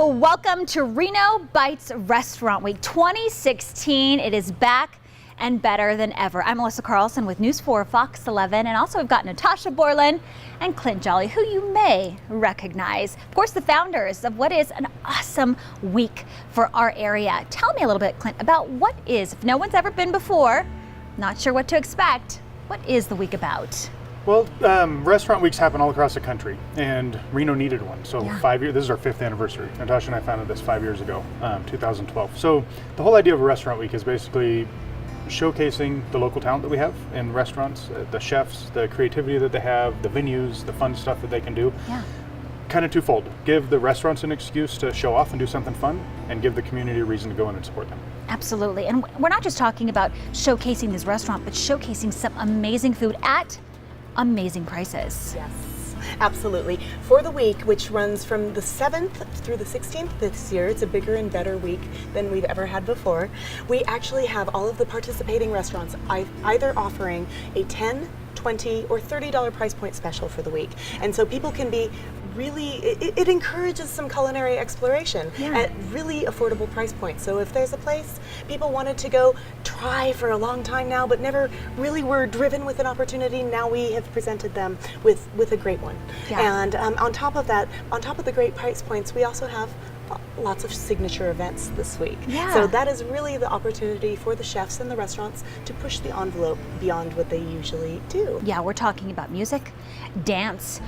Well, welcome to Reno Bites Restaurant Week 2016. It is back and better than ever. I'm Melissa Carlson with News 4 Fox 11, and also we've got Natasha Borland and Clint Jolly, who you may recognize. Of course, the founders of what is an awesome week for our area. Tell me a little bit, Clint, about what is, if no one's ever been before, not sure what to expect, what is the week about? Well, restaurant weeks happen all across the country, and Reno needed one. So 5 years, this is our 5th anniversary. Natasha and I founded this 5 years ago, 2012. So the whole idea of a restaurant week is basically showcasing the local talent that we have in restaurants, the chefs, the creativity that they have, the venues, the fun stuff that they can do. Yeah. Kind of twofold. Give the restaurants an excuse to show off and do something fun, and give the community a reason to go in and support them. Absolutely. And we're not just talking about showcasing this restaurant, but showcasing some amazing food at amazing prices. Yes, absolutely. For the week, which runs from the 7th through the 16th this year, it's a bigger and better week than we've ever had before. We actually have all of the participating restaurants either offering a $10, $20, or $30 price point special for the week. And so people can be really, it encourages some culinary exploration at really affordable price points. So if there's a place people wanted to go try for a long time now, but never really were driven with an opportunity, now we have presented them with a great one. Yeah. And on top of that, on top of the great price points, we also have lots of signature events this week. Yeah. So that is really the opportunity for the chefs and the restaurants to push the envelope beyond what they usually do. Yeah, we're talking about music, dance,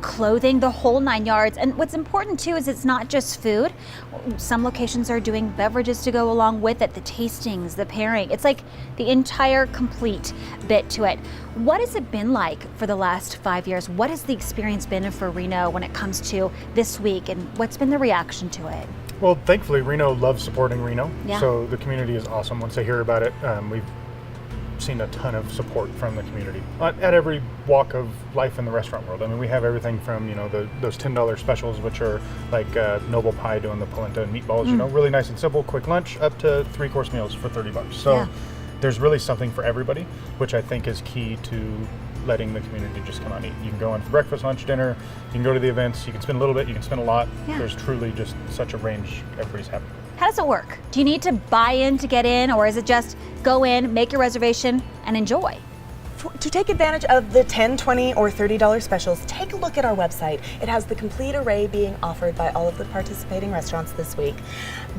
clothing, the whole 9 yards. And what's important too is it's not just food. Some locations are doing beverages to go along with it, the tastings, the pairing. It's like the entire complete bit to it. What has it been like for the last 5 years? What has the experience been for Reno when it comes to this week, and what's been the reaction to it? Well, thankfully, Reno loves supporting Reno. Yeah. So the community is awesome. Once they hear about it, we've seen a ton of support from the community at every walk of life in the restaurant world. I mean, we have everything from, you know, those $10 specials, which are like Noble Pie doing the polenta and meatballs, you know, really nice and simple, quick lunch, up to 3-course meals for $30. So there's really something for everybody, which I think is key to letting the community just come out and eat. You can go in for breakfast, lunch, dinner, you can go to the events, you can spend a little bit, you can spend a lot. Yeah. There's truly just such a range, everybody's happy. How does it work? Do you need to buy in to get in, or is it just go in, make your reservation, and enjoy? To take advantage of the $10, $20, or $30 specials, take a look at our website. It has the complete array being offered by all of the participating restaurants this week.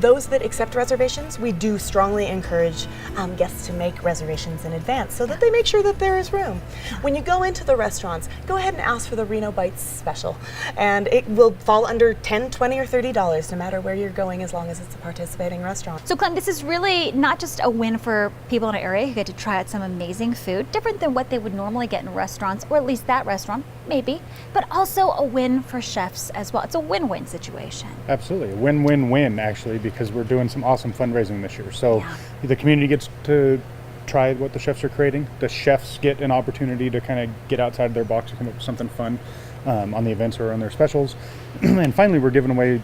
Those that accept reservations, we do strongly encourage guests to make reservations in advance so that they make sure that there is room. When you go into the restaurants, go ahead and ask for the Reno Bites special, and it will fall under $10, $20, or $30 no matter where you're going, as long as it's a participating restaurant. So Clint, this is really not just a win for people in our area who get to try out some amazing food, different than what they would normally get in restaurants, or at least that restaurant, maybe, but also a win for chefs as well. It's a win-win situation. Absolutely, a win-win-win actually, because we're doing some awesome fundraising this year. So the community gets to try what the chefs are creating. The chefs get an opportunity to kind of get outside of their box and come up with something fun on the events or on their specials. And finally, we're giving away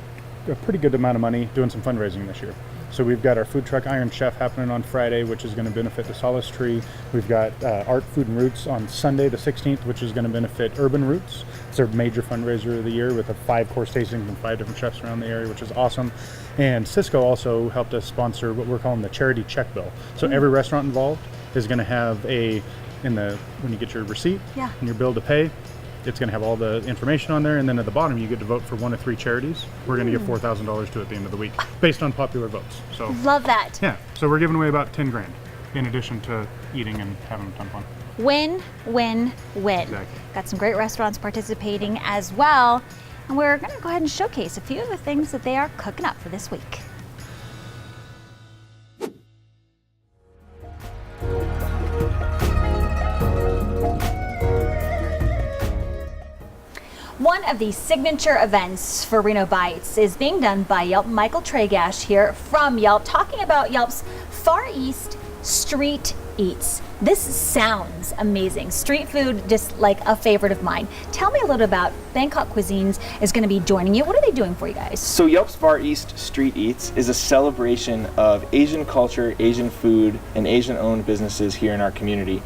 a pretty good amount of money doing some fundraising this year. So we've got our food truck Iron Chef happening on Friday, which is going to benefit the Solace Tree. We've got Art, Food, and Roots on Sunday the 16th, which is going to benefit Urban Roots. It's our major fundraiser of the year with a 5-course tasting from 5 different chefs around the area, which is awesome. And Cisco also helped us sponsor what we're calling the charity check bill. So every restaurant involved is going to have when you get your receipt and your bill to pay, it's going to have all the information on there, and then at the bottom you get to vote for 1 of 3 charities. We're going to give $4,000 to at the end of the week based on popular votes. So love that. Yeah, so we're giving away about 10 grand in addition to eating and having a ton of fun. Win, win, win. Exactly. Got some great restaurants participating as well, and we're going to go ahead and showcase a few of the things that they are cooking up for this week. One of the signature events for Reno Bites is being done by Yelp. Michael Tragash here from Yelp, talking about Yelp's Far East Street Eats. This sounds amazing. Street food, just like a favorite of mine. Tell me a little about Bangkok Cuisines is going to be joining you. What are they doing for you guys? So Yelp's Far East Street Eats is a celebration of Asian culture, Asian food, and Asian-owned businesses here in our community.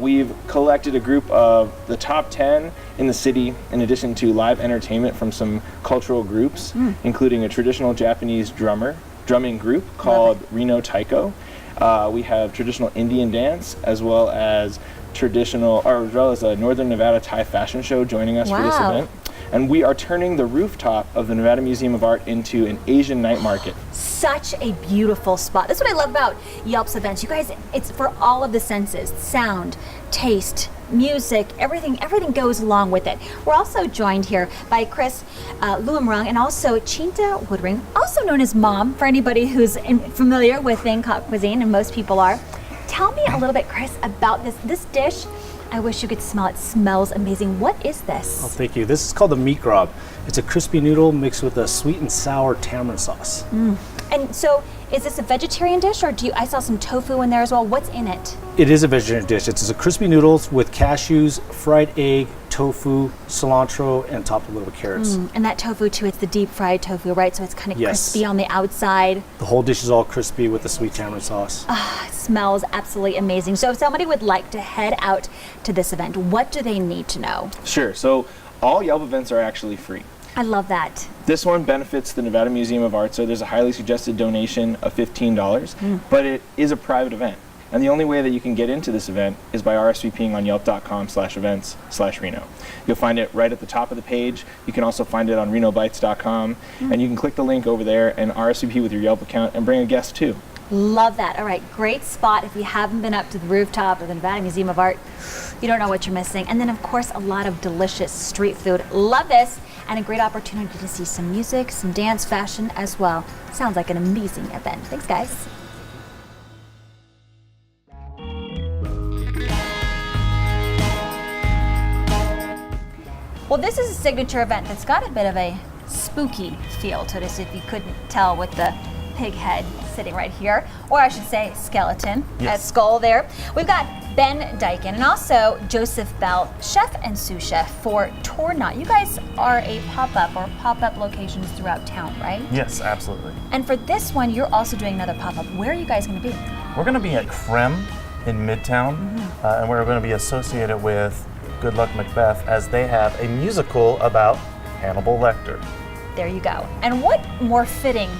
We've collected a group of the top 10 in the city, in addition to live entertainment from some cultural groups, including a traditional Japanese drumming group called Reno Taiko. We have traditional Indian dance, as well as a Northern Nevada Thai fashion show joining us for this event. And we are turning the rooftop of the Nevada Museum of Art into an Asian night market. Such a beautiful spot. That's what I love about Yelp's events. You guys, it's for all of the senses. Sound, taste, music, everything goes along with it. We're also joined here by Chris Luamrung and also Chinta Woodring, also known as Mom, for anybody who's familiar with Bangkok cuisine, and most people are. Tell me a little bit, Chris, about this dish. I wish you could smell it. It smells amazing. What is this? Oh, thank you. This is called the meat grab. It's a crispy noodle mixed with a sweet and sour tamarind sauce. And so, is this a vegetarian dish, or I saw some tofu in there as well. What's in it? It is a vegetarian dish. It's a crispy noodles with cashews, fried egg, tofu, cilantro, and topped with little carrots. And that tofu too, it's the deep fried tofu, right? So it's kind of crispy on the outside. The whole dish is all crispy with the sweet tamarind sauce. It smells absolutely amazing. So if somebody would like to head out to this event, what do they need to know? Sure, so all Yelp events are actually free. I love that. This one benefits the Nevada Museum of Art, so there's a highly suggested donation of $15, but it is a private event. And the only way that you can get into this event is by RSVPing on yelp.com/events/Reno. You'll find it right at the top of the page. You can also find it on renobites.com, and you can click the link over there and RSVP with your Yelp account and bring a guest too. Love that. All right, great spot. If you haven't been up to the rooftop of the Nevada Museum of Art, you don't know what you're missing. And then, of course, a lot of delicious street food. Love this. And a great opportunity to see some music, some dance, fashion as well. Sounds like an amazing event. Thanks, guys. Well, this is a signature event that's got a bit of a spooky feel to this, if you couldn't tell with the pig head sitting right here, or I should say skeleton, skull there. We've got Ben Dyken and also Joseph Bell, chef and sous chef for Tornot. You guys are a pop-up locations throughout town, right? Yes, absolutely. And for this one, you're also doing another pop-up. Where are you guys going to be? We're going to be at Krem in Midtown, and we're going to be associated with Good Luck Macbeth, as they have a musical about Hannibal Lecter. There you go. And what more fitting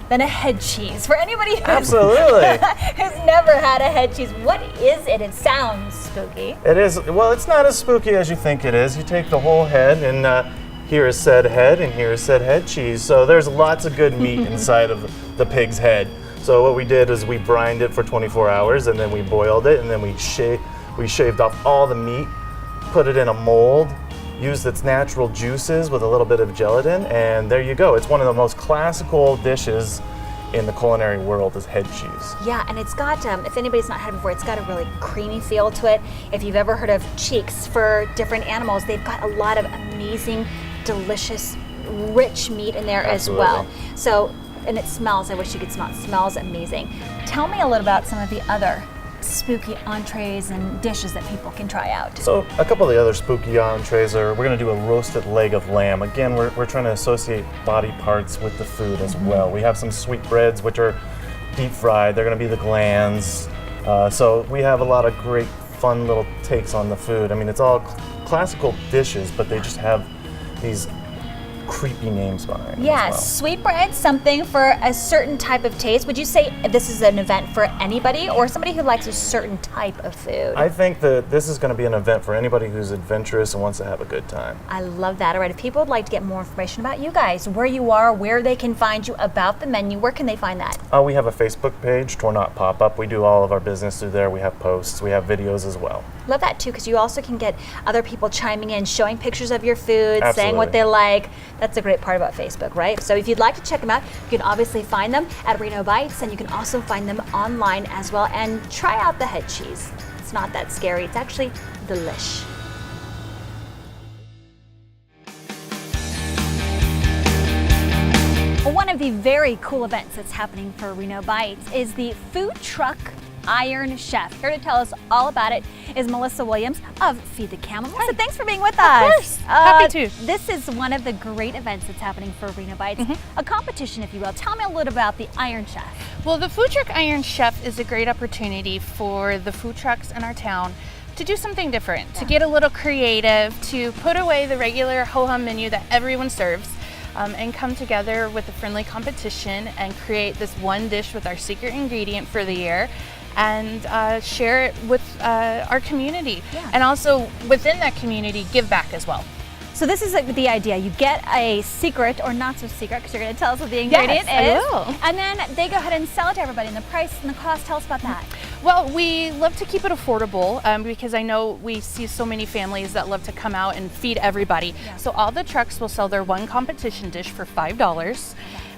than a head cheese for anybody who's never had a head cheese? What is it? It sounds spooky. It is, well, it's not as spooky as you think it is. You take the whole head, and here is said head, and here is said head cheese. So there's lots of good meat inside of the pig's head. So what we did is we brined it for 24 hours, and then we boiled it, and then we shaved off all the meat, put it in a mold, used its natural juices with a little bit of gelatin, and there you go. It's one of the most classical dishes in the culinary world is head cheese. Yeah, and it's got, if anybody's not had it before, it's got a really creamy feel to it. If you've ever heard of cheeks for different animals, they've got a lot of amazing, delicious, rich meat in there as well. So, and it smells, I wish you could smell it, smells amazing. Tell me a little about some of the other spooky entrees and dishes that people can try out. So a couple of the other spooky entrees are, we're going to do a roasted leg of lamb. Again, we're trying to associate body parts with the food as well. We have some sweetbreads, which are deep fried. They're going to be the glands. So we have a lot of great fun little takes on the food. I mean, it's all classical dishes, but they just have these creepy names behind it. Yeah, as well. sweetbread, something for a certain type of taste. Would you say this is an event for anybody or somebody who likes a certain type of food? I think that this is going to be an event for anybody who's adventurous and wants to have a good time. I love that. All right, if people would like to get more information about you guys, where you are, where they can find you, about the menu, where can they find that? We have a Facebook page, Tornot Pop-Up. We do all of our business through there. We have posts, we have videos as well. Love that too, because you also can get other people chiming in, showing pictures of your food, Absolutely. saying what they like. That's a great part about Facebook, right? So if you'd like to check them out, you can obviously find them at Reno Bites, and you can also find them online as well. And try out the head cheese. It's not that scary. It's actually delish. Well, one of the very cool events that's happening for Reno Bites is the food truck Iron Chef. Here to tell us all about it is Melissa Williams of Feed the Camel. Melissa, thanks for being with us. Of course. Happy to. This is one of the great events that's happening for Reno Bites, a competition, if you will. Tell me a little about the Iron Chef. Well, the Food Truck Iron Chef is a great opportunity for the food trucks in our town to do something different, to get a little creative, to put away the regular ho-hum menu that everyone serves, and come together with a friendly competition and create this one dish with our secret ingredient for the year and share it with our community. And also within that community, give back as well. So this is the idea. You get a secret or not so secret, because you're going to tell us what the ingredient is. I will. And then they go ahead and sell it to everybody. And the price and the cost, tell us about that. Well, we love to keep it affordable because I know we see so many families that love to come out and feed everybody. So all the trucks will sell their one competition dish for $5.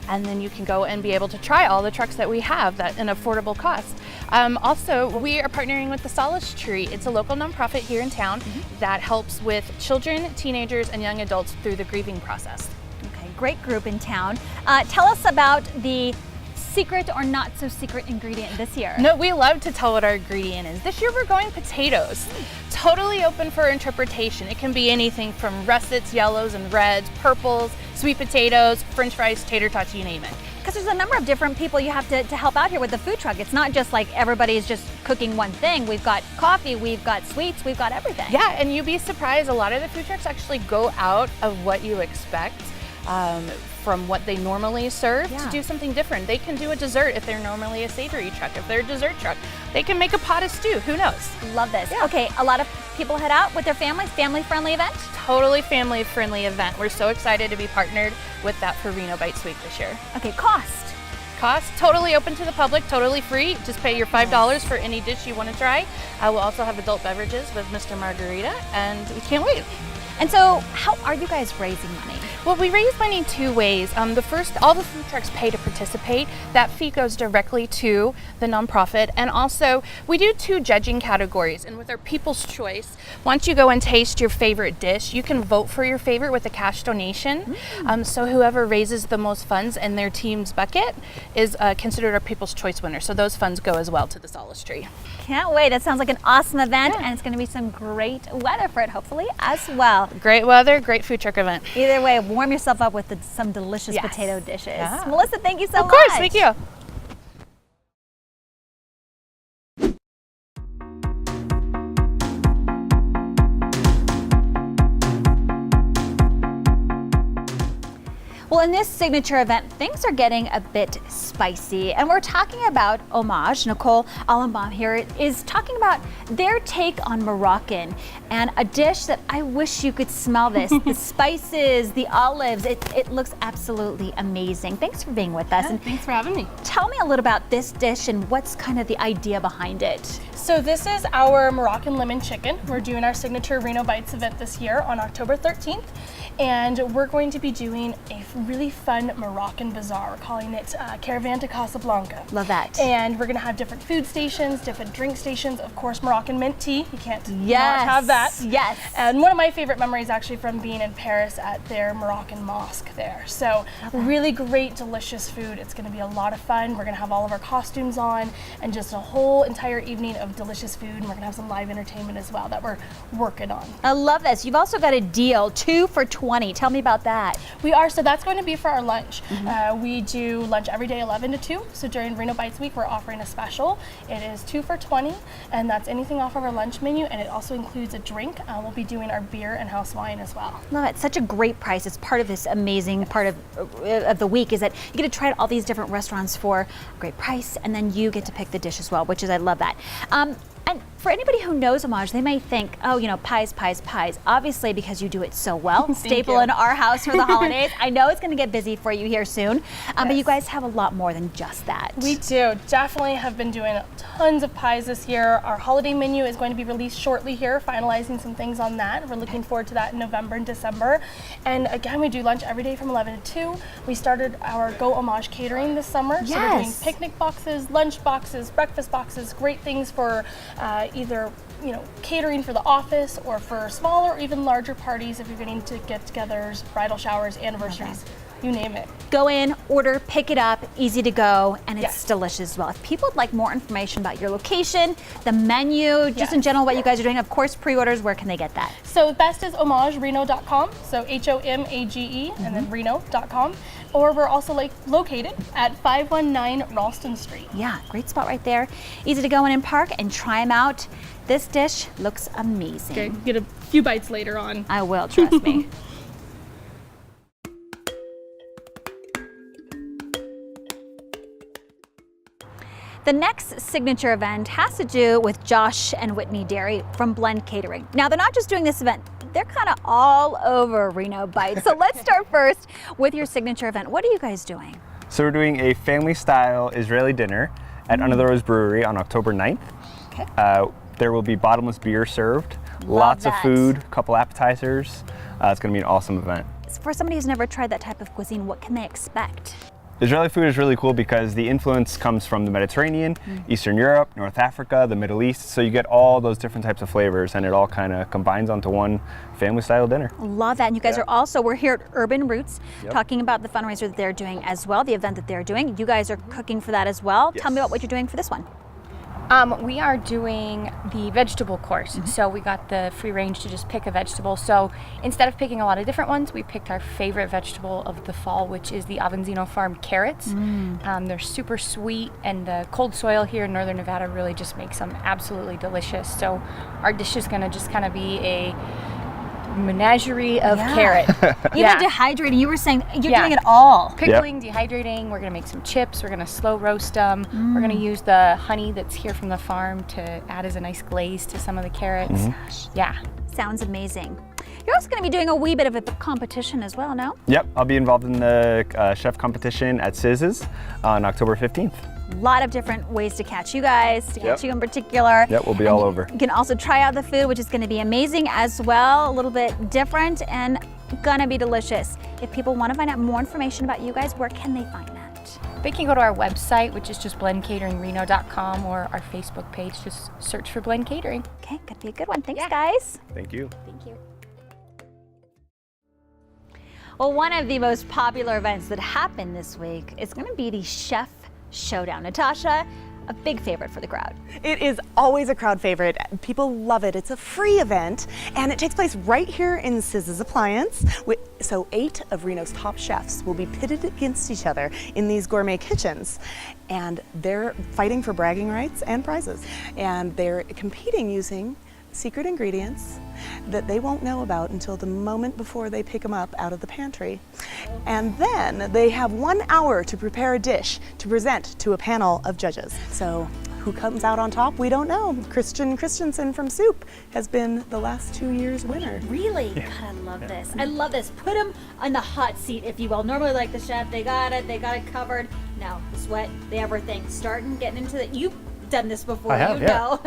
And then you can go and be able to try all the trucks that we have at an affordable cost. Also, we are partnering with the Solace Tree. It's a local nonprofit here in town that helps with children, teenagers, and young adults through the grieving process. Okay, great group in town. Tell us about the secret or not so secret ingredient this year. No, we love to tell what our ingredient is. This year we're going potatoes. Totally open for interpretation. It can be anything from russets, yellows and reds, purples, sweet potatoes, french fries, tater tots, you name it. Because there's a number of different people you have to help out here with the food truck. It's not just like everybody's just cooking one thing. We've got coffee, we've got sweets, we've got everything. Yeah, and you'd be surprised, a lot of the food trucks actually go out of what you expect from what they normally serve to do something different. They can do a dessert if they're normally a savory truck. If they're a dessert truck, they can make a pot of stew. Who knows? Love this. Okay, a lot of people head out with their families, family-friendly event? Totally family-friendly event. We're so excited to be partnered with that for Reno Bites Week this year. Okay, cost? Cost, totally open to the public, totally free. Just pay your $5 for any dish you want to try. We'll also have adult beverages with Mr. Margarita, and we can't wait. And so, how are you guys raising money? Well, we raise money two ways. The first, all the food trucks pay to participate. That fee goes directly to the nonprofit. And also, we do two judging categories. And with our People's Choice, once you go and taste your favorite dish, you can vote for your favorite with a cash donation. So whoever raises the most funds in their team's bucket is considered our People's Choice winner. So those funds go as well to the Solace Tree. Can't wait. It sounds like an awesome event, and it's going to be some great weather for it, hopefully, as well. Great weather, great food truck event. Either way, warm yourself up with some delicious potato dishes. Melissa, thank you so much. Of course, thank you. Well, in this signature event, things are getting a bit spicy, and we're talking about Homage. Nicole Allenbaum here is talking about their take on Moroccan and a dish that I wish you could smell this. The spices, the olives, it looks absolutely amazing. Thanks for being with us. And thanks for having me. Tell me a little about this dish and what's kind of the idea behind it. So this is our Moroccan lemon chicken. We're doing our signature Reno Bites event this year on October 13th. And we're going to be doing a really fun Moroccan bazaar. We're calling it Caravan to Casablanca. Love that. And we're going to have different food stations, different drink stations, of course, Moroccan mint tea. You can't not have that. Yes. And one of my favorite memories actually from being in Paris at their Moroccan mosque there. So really great, delicious food. It's going to be a lot of fun. We're going to have all of our costumes on and just a whole entire evening of delicious food. And we're going to have some live entertainment as well that we're working on. I love this. You've also got a deal, 2 for $20. Tell me about that. We are, so that's going to be for our lunch. We do lunch every day 11 to 2. So during Reno Bites Week, we're offering a special. It is 2 for $20, and that's anything off of our lunch menu, and it also includes a drink. We'll be doing our beer and house wine as well. Love it. Such a great price. It's part of this amazing part of the week is that you get to try all these different restaurants for a great price, and then you get to pick the dish as well, which is, I love that. And for anybody who knows Homage, they may think, oh, you know, pies. Obviously, because you do it so well. Staple in our house for the holidays. I know it's going to get busy for you here soon, but you guys have a lot more than just that. We do. Definitely have been doing tons of pies this year. Our holiday menu is going to be released shortly here, finalizing some things on that. We're looking forward to that in November and December. And again, we do lunch every day from 11 to 2. We started our Go Homage catering this summer. So we're doing picnic boxes, lunch boxes, breakfast boxes, great things for either catering for the office or for smaller or even larger parties if you're getting to get-togethers, bridal showers, anniversaries. you name it. Go in, order, pick it up, easy to go, and it's Yes. delicious as well. If people would like more information about your location, the menu, just in Yes. general what you guys are doing, of course, pre-orders, where can they get that? So best is homagereno.com, so HOMAGE and then reno.com. Or we're also located at 519 Ralston Street. Yeah, great spot right there. Easy to go in and park and try them out. This dish looks amazing. Okay, get a few bites later on. I will, trust me. The next signature event has to do with Josh and Whitney Dairy from Blend Catering. Now, they're not just doing this event, they're kind of all over Reno Bites. So let's start first with your signature event. What are you guys doing? So we're doing a family-style Israeli dinner at Under the Rose Brewery on October 9th. Okay. There will be bottomless beer served, Love lots that. of food, a couple appetizers. It's going to be an awesome event. For somebody who's never tried that type of cuisine, what can they expect? Israeli food is really cool because the influence comes from the Mediterranean, Eastern Europe, North Africa, the Middle East. So you get all those different types of flavors and it all kind of combines onto one family style dinner. Love that. And you guys are also, we're here at Urban Roots Yep. talking about the fundraiser that they're doing as well, the event that they're doing. You guys are cooking for that as well. Tell me Yes. about what you're doing for this one. We are doing the vegetable course. So we got the free range to just pick a vegetable. So instead of picking a lot of different ones, we picked our favorite vegetable of the fall, which is the Avanzino Farm carrots. They're super sweet, and the cold soil here in Northern Nevada really just makes them absolutely delicious. So our dish is gonna just kind of be a menagerie of carrot. Even dehydrating, you were saying you're Yeah. doing it all. Pickling, dehydrating, we're gonna make some chips, we're gonna slow roast them, we're gonna use the honey that's here from the farm to add as a nice glaze to some of the carrots. Yeah. Sounds amazing. You're also going to be doing a wee bit of a competition as well, no? Yep, I'll be involved in the chef competition at Siz's on October 15th. A lot of different ways to catch you guys, to catch Yep. you in particular. Yep, we'll be all over. You can also try out the food, which is going to be amazing as well, a little bit different and gonna be delicious. If people want to find out more information about you guys, where can they find that? They can go to our website, which is just blendcateringreno.com, or our Facebook page, just search for Blend Catering. Okay, gonna be a good one. Thanks, guys. Thank you. Thank you. Well, one of the most popular events that happened this week is going to be the Chef Showdown. Natasha, a big favorite for the crowd. It is always a crowd favorite. People love it. It's a free event, and it takes place right here in Siz's Appliance. So 8 of Reno's top chefs will be pitted against each other in these gourmet kitchens, and they're fighting for bragging rights and prizes. And they're competing using secret ingredients that they won't know about until the moment before they pick them up out of the pantry. And then they have 1 hour to prepare a dish to present to a panel of judges. So who comes out on top, we don't know. Christian Christensen from Soup has been the last 2 years winner. Really? God, I love this. I love this. Put them on the hot seat, if you will. Normally, like the chef, they got it covered. No, the sweat, the everything. Starting, getting into it. You've done this before, I have, you know.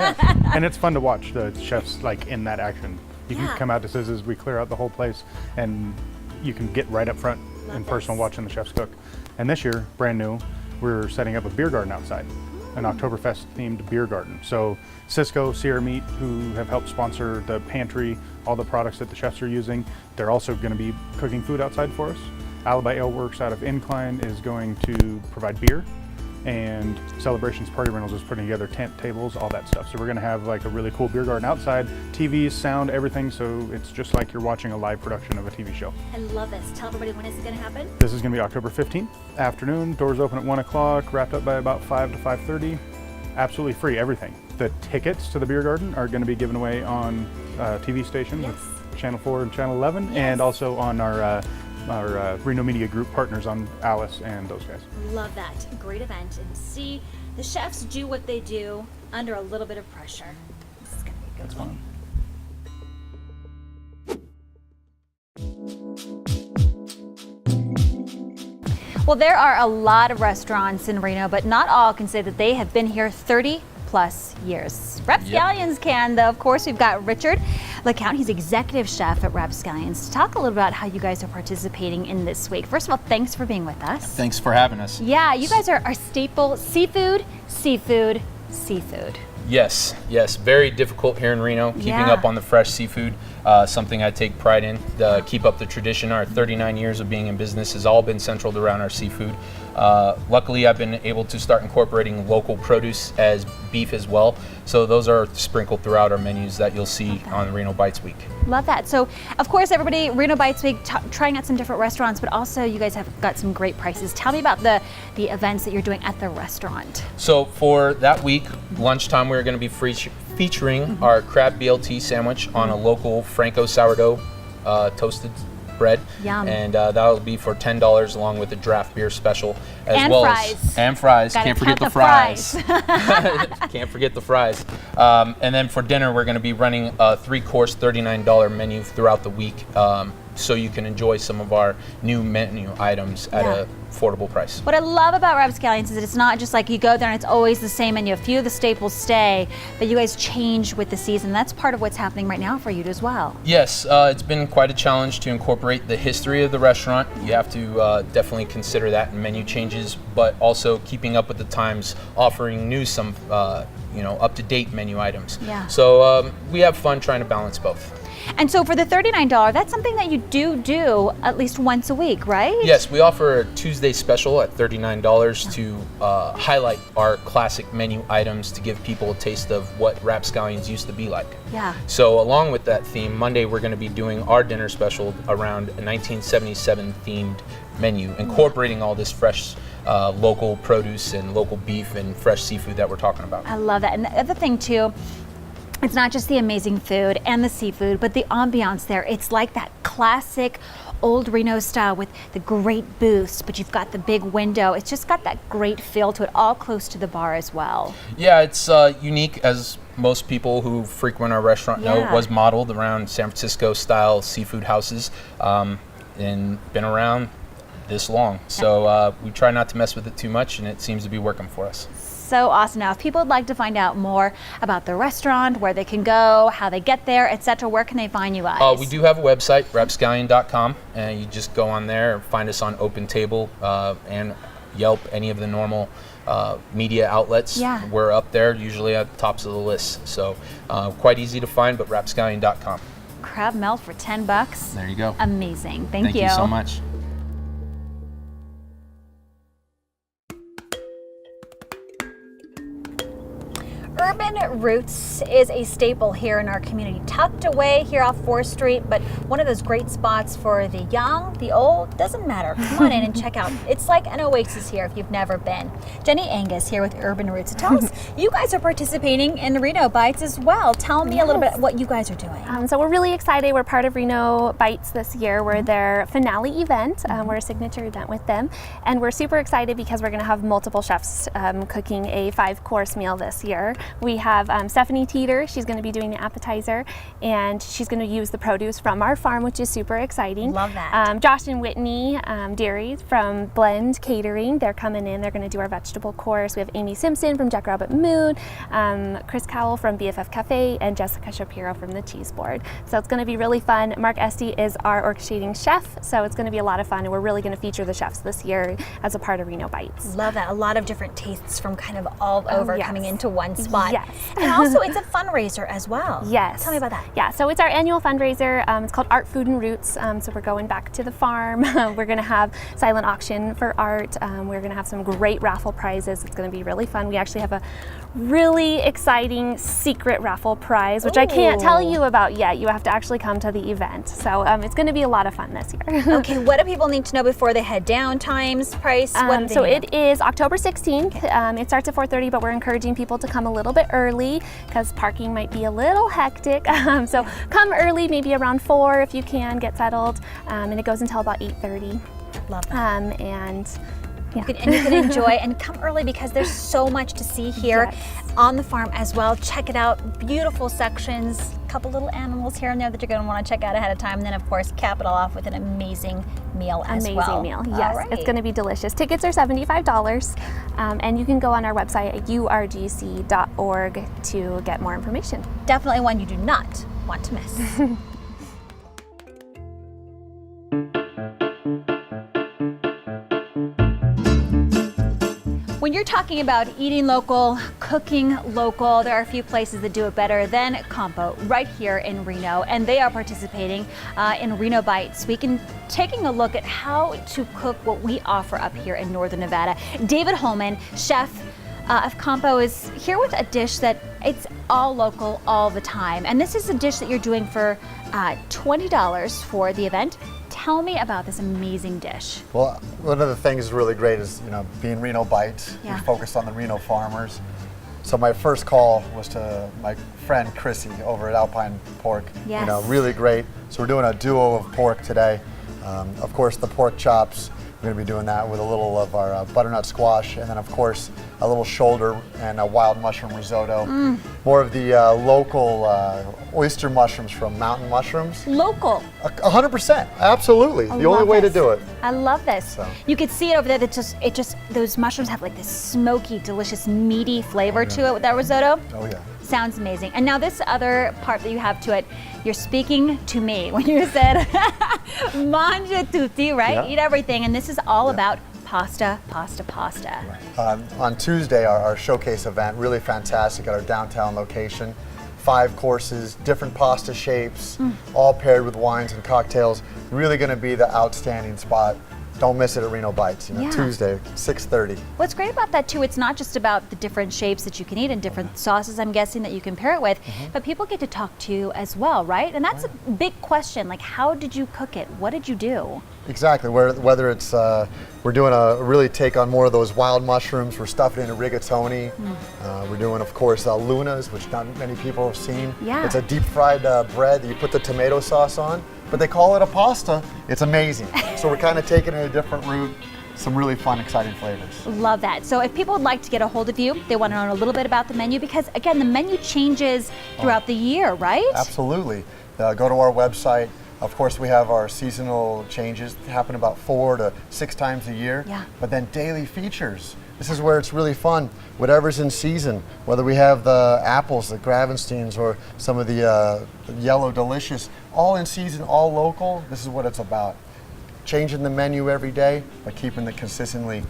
And it's fun to watch the chefs like in that action. You Yeah. can come out to Siz's, we clear out the whole place, and you can get right up front in person this. watching the chefs cook. And this year, brand new, we're setting up a beer garden outside, an Oktoberfest themed beer garden. So Cisco, Sierra Meat, who have helped sponsor the pantry, all the products that the chefs are using, they're also going to be cooking food outside for us. Alibi Ale Works out of Incline is going to provide beer, and Celebrations Party Rentals is putting together tent tables, all that stuff. So we're gonna have like a really cool beer garden outside, TVs, sound, everything, so it's just like you're watching a live production of a TV show. I love this. Tell everybody when it's going to happen. This is gonna be October 15th, afternoon, doors open at 1 o'clock, wrapped up by about 5 to 5:30. Absolutely free, everything. The tickets to the beer garden are gonna be given away on TV station with Channel 4 and Channel 11, and also on our Reno Media Group partners on Alice and those guys. Love that. Great event. And see the chefs do what they do under a little bit of pressure. This is going to be a good one. Well, there are a lot of restaurants in Reno, but not all can say that they have been here 30 plus years. Rapscallions can, though. Of course, we've got Richard LeCount. He's executive chef at Rapscallions. To talk a little about how you guys are participating in this week. First of all, thanks for being with us. Thanks for having us. Yeah, you guys are staple seafood, seafood, seafood. Yes, very difficult here in Reno, keeping Yeah. up on the fresh seafood, something I take pride in. Keep up the tradition. Our 39 years of being in business has all been centered around our seafood. Luckily, I've been able to start incorporating local produce as beef as well. So those are sprinkled throughout our menus that you'll see on Reno Bites Week. Love that. So, of course, everybody, Reno Bites Week, trying out some different restaurants, but also you guys have got some great prices. Tell me about the events that you're doing at the restaurant. So for that week, lunchtime, we're going to be featuring our crab BLT sandwich on a local Franco sourdough toasted bread. Yum. And that'll be for $10 along with the draft beer special as And well fries. and fries. Gotta Can't forget count the fries. Can't forget the fries. And then for dinner, we're going to be running a 3-course $39 menu throughout the week, so you can enjoy some of our new menu items at a affordable price. What I love about Rapscallions is that it's not just like you go there and it's always the same menu. A few of the staples stay, but you guys change with the season. That's part of what's happening right now for you as well. Yes, it's been quite a challenge to incorporate the history of the restaurant. You have to definitely consider that in menu changes, but also keeping up with the times, offering some up-to-date menu items. Yeah. So we have fun trying to balance both. And so for the $39, that's something that you do at least once a week, right? Yes, we offer a Tuesday special at $39 to highlight our classic menu items to give people a taste of what Rapscallions used to be like. Yeah. So along with that theme, Monday we're going to be doing our dinner special around a 1977 themed menu, incorporating all this fresh local produce and local beef and fresh seafood that we're talking about. I love that. And the other thing too, it's not just the amazing food and the seafood, but the ambiance there. It's like that classic old Reno style with the great booths, but you've got the big window. It's just got that great feel to it, all close to the bar as well. Yeah, it's unique, as most people who frequent our restaurant know. It was modeled around San Francisco style seafood houses and been around this long. So we try not to mess with it too much, and it seems to be working for us. So awesome. Now, if people would like to find out more about the restaurant, where they can go, how they get there, etc., where can they find you guys? We do have a website, rapscallion.com, and you just go on there or find us on OpenTable and Yelp, any of the normal media outlets. Yeah. We're up there, usually at the tops of the list. So quite easy to find, but rapscallion.com. Crab melt for $10. There you go. Amazing. Thank you. Thank you so much. Urban Roots is a staple here in our community, tucked away here off 4th Street, but one of those great spots for the young, the old, doesn't matter. Come on in and check out. It's like an oasis here if you've never been. Jenny Angus here with Urban Roots. Tell us, you guys are participating in the Reno Bites as well. Tell me a little bit what you guys are doing. So we're really excited. We're part of Reno Bites this year. We're their finale event. We're a signature event with them. And we're super excited because we're going to have multiple chefs cooking a 5-course meal this year. We have Stephanie Teeter. She's going to be doing the appetizer, and she's going to use the produce from our farm, which is super exciting. Love that. Josh and Whitney Dairy from Blend Catering. They're coming in. They're going to do our vegetable course. We have Amy Simpson from Jackrabbit Moon, Chris Cowell from BFF Cafe, and Jessica Shapiro from the Cheese Board. So it's going to be really fun. Mark Esty is our orchestrating chef, so it's going to be a lot of fun, and we're really going to feature the chefs this year as a part of Reno Bites. Love that. A lot of different tastes from kind of all over coming into one spot. Yes. And also it's a fundraiser as well. Yes. Tell me about that. Yeah, so it's our annual fundraiser. It's called Art, Food, and Roots. So we're going back to the farm. We're going to have silent auction for art. We're going to have some great raffle prizes. It's going to be really fun. We actually have a really exciting secret raffle prize, which I can't tell you about yet. You have to actually come to the event. So it's going to be a lot of fun this year. Okay, what do people need to know before they head down? Times, price? What do they so need? it is October 16th. It starts at 4:30, but we're encouraging people to come a little bit early because parking might be a little hectic. So come early, maybe around 4 if you can, get settled, and it goes until about 8:30. Love that. And yeah. You can enjoy and come early because there's so much to see here on the farm as well. Check it out. Beautiful sections, a couple little animals here and there that you're going to want to check out ahead of time. And then, of course, cap it all off with an amazing meal as well. Amazing meal, yes. It's going to be delicious. Tickets are $75, and you can go on our website at urgc.org to get more information. Definitely one you do not want to miss. When you're talking about eating local, cooking local, there are a few places that do it better than Campo right here in Reno, and they are participating in Reno Bites Week and taking a look at how to cook what we offer up here in Northern Nevada. David Holman, chef of Campo, is here with a dish that it's all local all the time, and this is a dish that you're doing for $20 for the event. Tell me about this amazing dish. Well, one of the things really great is, being Reno Bites. Yeah. We focus on the Reno farmers. So my first call was to my friend Chrissy over at Alpine Pork. Yes. Really great. So we're doing a duo of pork today. Of course, the pork chops. We're going to be doing that with a little of our butternut squash, and then of course a little shoulder and a wild mushroom risotto. More of the local oyster mushrooms from Mountain Mushrooms. Local. 100%, absolutely. The only way to do it. I love this. So. You can see it over there. That just those mushrooms have like this smoky, delicious, meaty flavor to it with that risotto. Oh yeah. Sounds amazing. And now this other part that you have to it, you're speaking to me when you said mangia tutti, right? Yeah. Eat everything. And this is all about pasta, pasta, pasta. On Tuesday, our showcase event, really fantastic at our downtown location. 5 courses, different pasta shapes, all paired with wines and cocktails. Really going to be the outstanding spot. Don't miss it at Reno Bites, Yeah. Tuesday, 6:30. What's great about that too, it's not just about the different shapes that you can eat and different sauces, I'm guessing, that you can pair it with, but people get to talk to you as well, right? And that's a big question, like how did you cook it? What did you do? Exactly, whether it's, we're doing really take on more of those wild mushrooms, we're stuffing it into rigatoni. We're doing, of course, lunas, which not many people have seen. Yeah. It's a deep fried bread that you put the tomato sauce on, but they call it a pasta. It's amazing. So we're kind of taking it a different route. Some really fun, exciting flavors. Love that. So if people would like to get a hold of you, they want to know a little bit about the menu, because again, the menu changes throughout the year, right? Absolutely. Go to our website. Of course, we have our seasonal changes that happen about 4 to 6 times a year. Yeah. But then daily features. This is where it's really fun. Whatever's in season, whether we have the apples, the Gravensteins, or some of the yellow delicious, all in season, all local. This is what it's about. Changing the menu every day, but keeping it consistently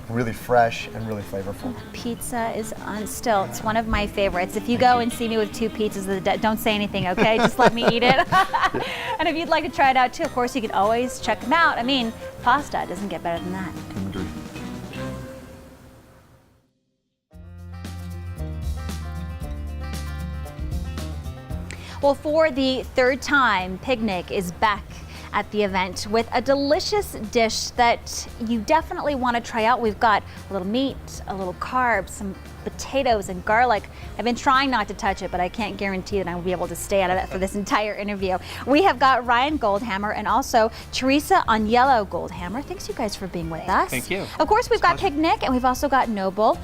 really fresh and really flavorful. Pizza is on still. It's one of my favorites. If you go and see me with 2 pizzas, don't say anything, okay? Just let me eat it. And if you'd like to try it out too, of course, you can always check them out. I mean, pasta doesn't get better than that. Well, for the 3rd time, Picnic is back at the event with a delicious dish that you definitely want to try out. We've got a little meat, a little carbs, some potatoes and garlic. I've been trying not to touch it, but I can't guarantee that I will be able to stay out of it for this entire interview. We have got Ryan Goldhammer and also Teresa Aniello Goldhammer. Thanks you guys for being with us. Thank you. Of course, we've got Picnic and we've also got Noble.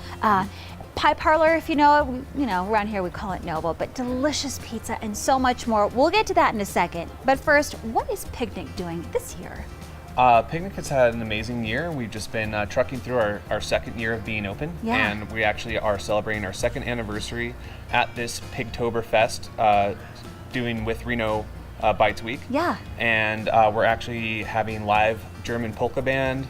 Pie Parlor, if you know it, around here we call it Noble, but delicious pizza and so much more. We'll get to that in a second. But first, what is Picnic doing this year? Picnic has had an amazing year. We've just been trucking through our 2nd year of being open, and we actually are celebrating our 2nd anniversary at this Pigtoberfest, doing with Reno Bites Week. Yeah. And we're actually having live German polka band.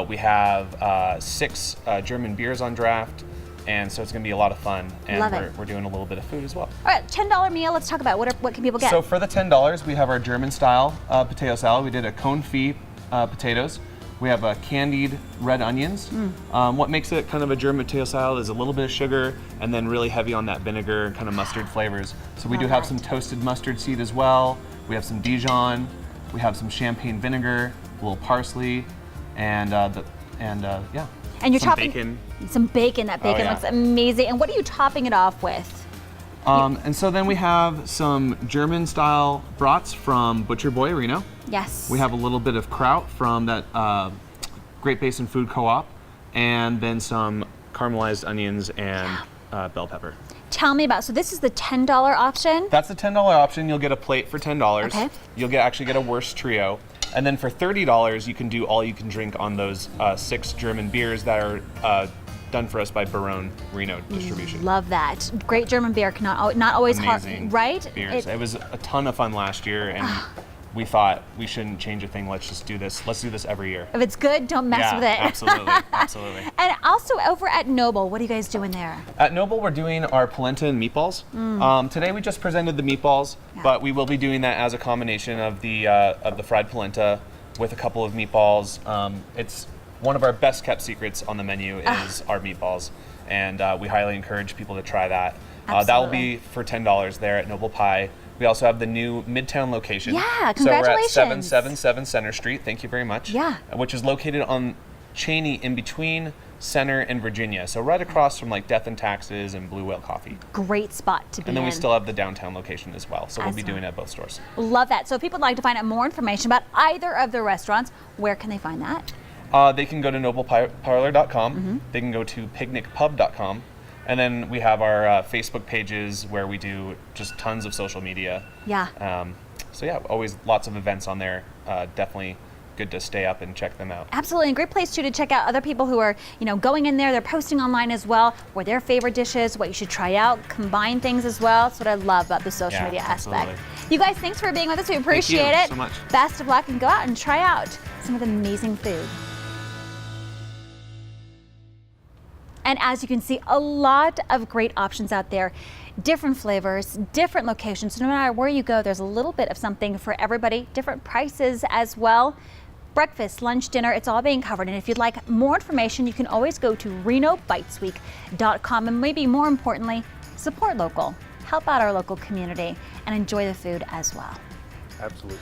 We have 6 German beers on draft. And so it's going to be a lot of fun, and we're doing a little bit of food as well. All right, $10 meal. Let's talk about what can people get? So for the $10, we have our German-style potato salad. We did a confit potatoes. We have candied red onions. What makes it kind of a German potato salad is a little bit of sugar, and then really heavy on that vinegar and kind of mustard flavors. So we do have some toasted mustard seed as well. We have some Dijon. We have some champagne vinegar, a little parsley, and yeah. And you're some topping bacon. Some bacon. That bacon looks amazing. And what are you topping it off with? And so then we have some German-style brats from Butcher Boy Reno. Yes. We have a little bit of kraut from that Great Basin Food Co-op, and then some caramelized onions and bell pepper. Tell me about, so this is the $10 option? That's the $10 option. You'll get a plate for $10. Okay. You'll actually get a Wurst trio. And then for $30, you can do all you can drink on those 6 German beers that are done for us by Barone Reno Distribution. Love that. Great German beer, not always Amazing hard, right? Beers. It was a ton of fun last year, and we thought we shouldn't change a thing. Let's just do this. Let's do this every year. If it's good, don't mess with it. Absolutely, absolutely. And also over at Noble, what are you guys doing there? At Noble, we're doing our polenta and meatballs. Today we just presented the meatballs, but we will be doing that as a combination of the fried polenta with a couple of meatballs. It's one of our best kept secrets on the menu is our meatballs, and we highly encourage people to try that. That will be for $10 there at Noble Pie. We also have the new Midtown location. Yeah, congratulations. So we're at 777 Center Street. Thank you very much. Yeah. Which is located on Cheney in between Center and Virginia. So right across from like Death and Taxes and Blue Whale Coffee. Great spot to be in. And then we still have the downtown location as well. So we'll be doing it at both stores. Love that. So if people would like to find out more information about either of the restaurants, where can they find that? They can go to nobleparlor.com. They can go to picnicpub.com. And then we have our Facebook pages where we do just tons of social media. Yeah. So yeah, always lots of events on there. Definitely good to stay up and check them out. Absolutely, and great place too to check out other people who are, going in there. They're posting online as well, or their favorite dishes, what you should try out, combine things as well. That's what I love about the social media aspect. You guys, thanks for being with us. We appreciate it. So much. Best of luck, and go out and try out some of the amazing food. And as you can see, a lot of great options out there. Different flavors, different locations. So no matter where you go, there's a little bit of something for everybody. Different prices as well. Breakfast, lunch, dinner, it's all being covered. And if you'd like more information, you can always go to renobitesweek.com. And maybe more importantly, support local. Help out our local community and enjoy the food as well. Absolutely.